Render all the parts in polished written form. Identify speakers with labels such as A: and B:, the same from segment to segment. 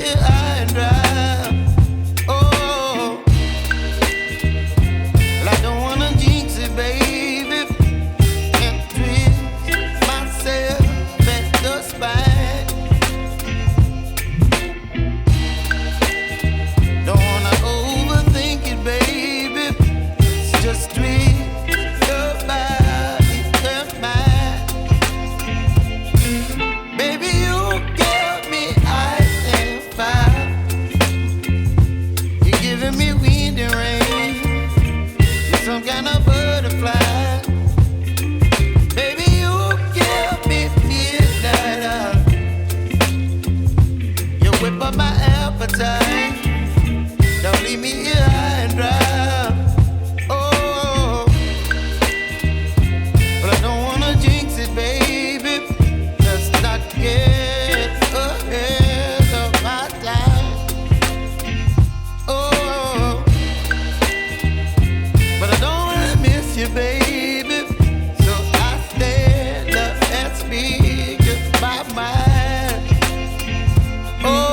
A: here high and dry. Oh, well, I don't wanna jinx it, baby, and twist myself at the spine. Don't wanna overthink it, baby. It's just twist your body and mine. Baby, you give me ice and fire. You're giving me wind and rain. You're some kind of butterfly. Baby, you give me midnight. You whip up my appetite. Don't leave me here high and dry. Oh, but I don't wanna jinx it, baby. Let's not get ahead of my time. Oh, but I don't wanna miss you, baby. So I stand up and speak my mind. Oh.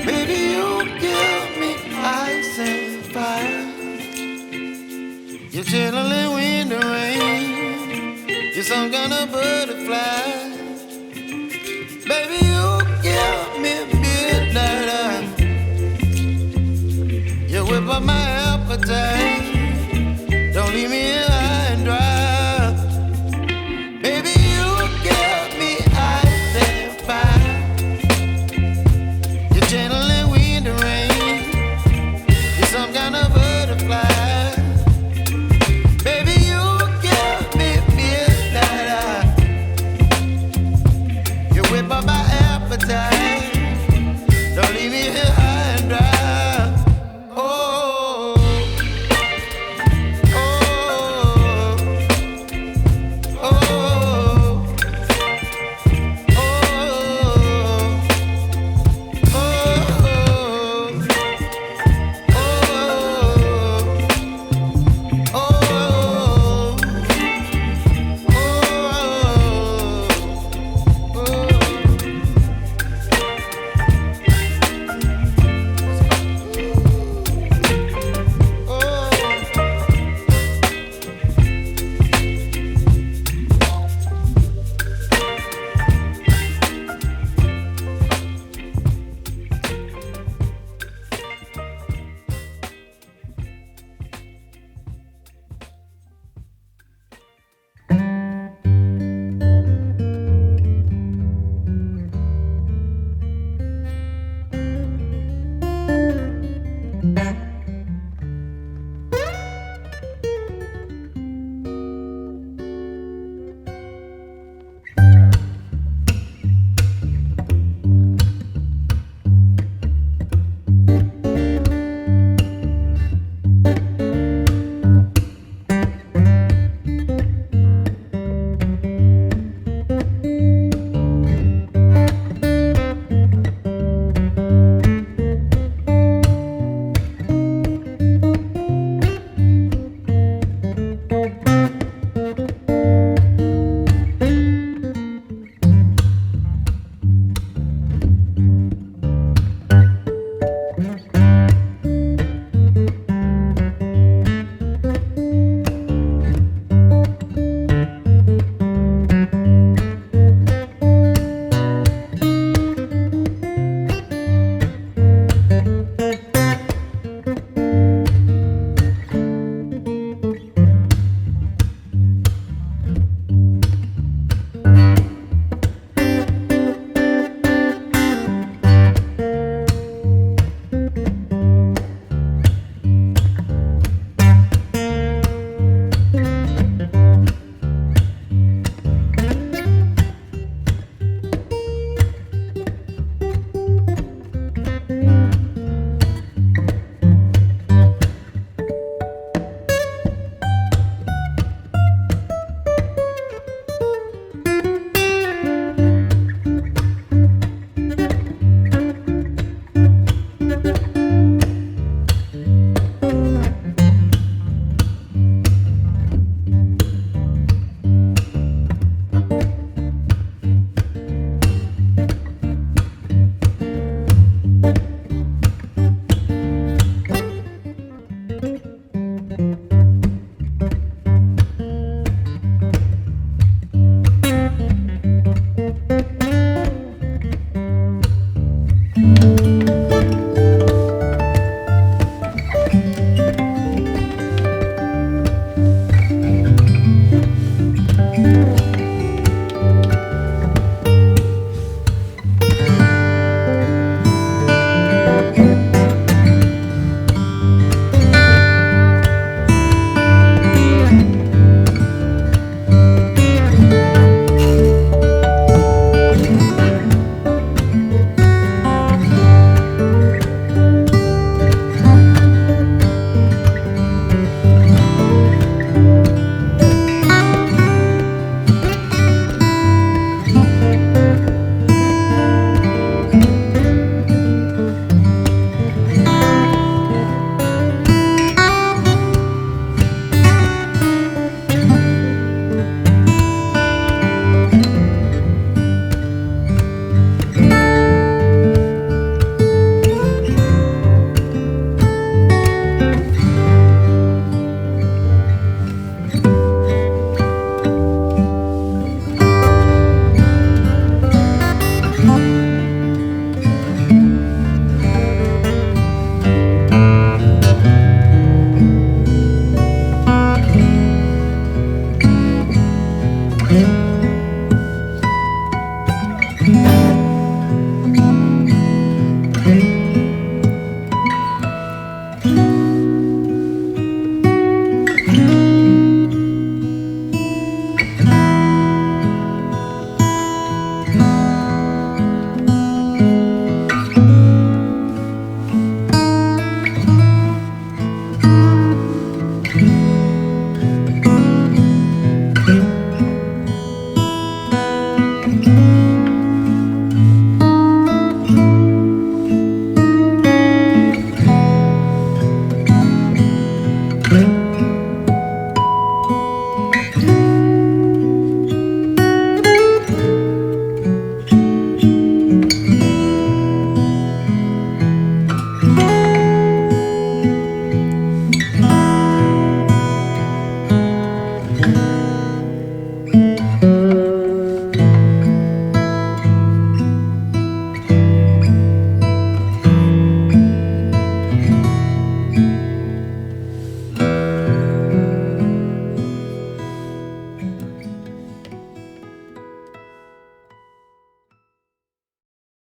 A: Baby, you give me ice and fire. You're chilling wind and rain. You're some kind of butterfly. Baby, you give me midnight. You whip up my appetite.